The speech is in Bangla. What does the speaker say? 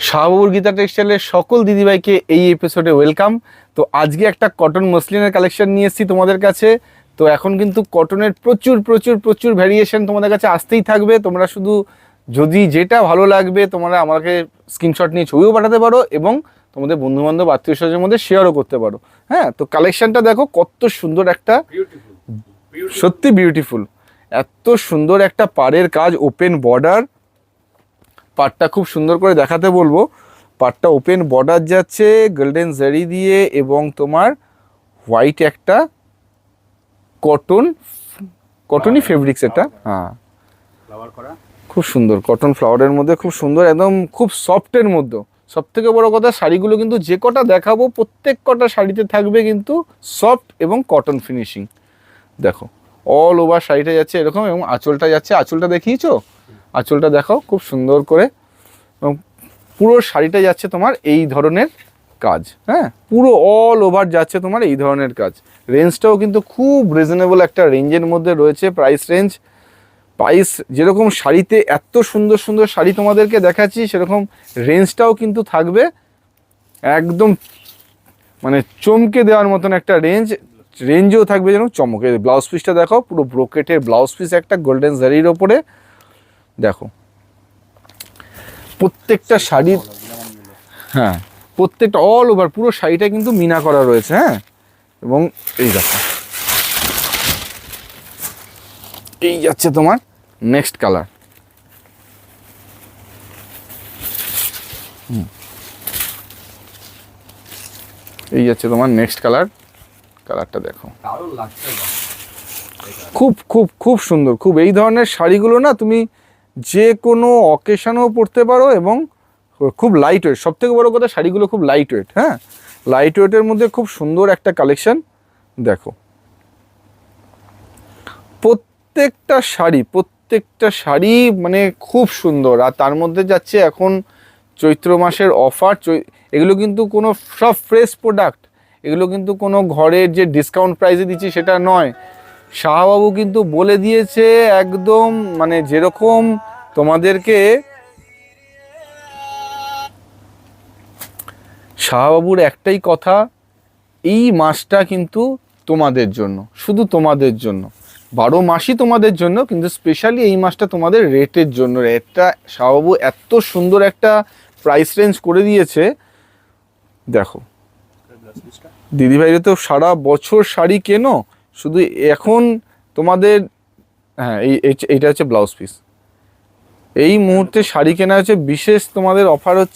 শাহবাবুর গীতা টেক্সটাইলের সকল দিদিভাইকে এই এপিসোডে ওয়েলকাম। তো আজকে একটা কটন মসলিনের কালেকশন নিয়ে এসেছি তোমাদের কাছে। তো এখন কিন্তু কটনের প্রচুর প্রচুর প্রচুর ভ্যারিয়েশন তোমাদের কাছে আসতেই থাকবে। তোমরা শুধু যদি যেটা ভালো লাগবে তোমরা আমাকে স্ক্রিনশট নিয়ে ছবিও পাঠাতে পারো এবং তোমাদের বন্ধুবান্ধব আত্মীয় স্বজনের মধ্যে শেয়ারও করতে পারো। হ্যাঁ, তো কালেকশনটা দেখো কত সুন্দর একটা, সত্যি বিউটিফুল। এত সুন্দর একটা পাড়ের কাজ, ওপেন বর্ডার, পাটটা খুব সুন্দর করে দেখাতে বলবো। পাটটা ওপেন বর্ডার যাচ্ছে গোল্ডেন জারি দিয়ে এবং তোমার হোয়াইট একটা কটনই ফেব্রিক্স এটা। হ্যাঁ, খুব সুন্দর কটন ফ্লাওয়ারের মধ্যে, খুব সুন্দর একদম, খুব সফটের মধ্যে। সব থেকে বড় কথা, শাড়িগুলো কিন্তু যে কটা দেখাবো প্রত্যেক কটা শাড়িতে থাকবে কিন্তু সফট এবং কটন ফিনিশিং। দেখো অল ওভার শাড়িটা যাচ্ছে এরকম এবং আঁচলটা যাচ্ছে, আঁচলটা দেখিয়েছো, আঁচলটা দেখাও খুব সুন্দর করে। এবং পুরো শাড়িটা যাচ্ছে তোমার এই ধরনের কাজ। হ্যাঁ, পুরো অল ওভার যাচ্ছে তোমার এই ধরনের কাজ। রেঞ্জটাও কিন্তু খুব রিজনেবল একটা রেঞ্জের মধ্যে রয়েছে। প্রাইস যেরকম শাড়িতে এত সুন্দর সুন্দর শাড়ি তোমাদেরকে দেখাচ্ছি, সেরকম রেঞ্জটাও কিন্তু থাকবে একদম মানে চমকে দেওয়ার মতন একটা রেঞ্জও থাকবে যেন চমকে। ব্লাউজ পিসটা দেখো, পুরো ব্রোকেটের ব্লাউজ পিস একটা গোল্ডেন জারির ওপরে। দেখো প্রত্যেকটা শাড়ির, হ্যাঁ প্রত্যেকটা অল ওভার পুরো শাড়িটা কিন্তু মিনা করা রয়েছে। হ্যাঁ, এবং এই দেখো এই যাচ্ছে তোমার নেক্সট কালার। এই যাচ্ছে তোমার নেক্সট কালারটা দেখো, খুব খুব খুব সুন্দর। খুব এই ধরনের শাড়িগুলো না তুমি যে কোনো অকেশনেও পরতে পারো এবং খুব লাইট ওয়েট। সব থেকে বড়ো কথা, শাড়িগুলো খুব লাইট ওয়েট। হ্যাঁ, লাইট ওয়েটের মধ্যে খুব সুন্দর একটা কালেকশন। দেখো প্রত্যেকটা শাড়ি মানে খুব সুন্দর। আর তার মধ্যে যাচ্ছে এখন চৈত্র মাসের অফার। এগুলো কিন্তু কোনো সব ফ্রেশ প্রোডাক্ট, এগুলো কিন্তু কোনো ঘরের যে ডিসকাউন্ট প্রাইসে দিচ্ছি সেটা নয়। শাহবাবু কিন্তু বলে দিয়েছে একদম, মানে যেরকম তোমাদেরকে শাহবাবুর একটাই কথা, এই মাসটা কিন্তু তোমাদের জন্য, শুধু তোমাদের জন্য। 12 মাসই তোমাদের জন্য, কিন্তু স্পেশালি এই মাসটা তোমাদের রেটের জন্য। রেটটা শাহবাবু এত সুন্দর একটা প্রাইস রেঞ্জ করে দিয়েছে। দেখো দিদিভাইরা তো সারা বছর শাড়ি কেনো, শুধু এখন তোমাদের, হ্যাঁ এইটা হচ্ছে ব্লাউজ পিস। এই মুহূর্তে শাড়ি কেনা হচ্ছে বিশেষ তোমাদের অফার হচ্ছে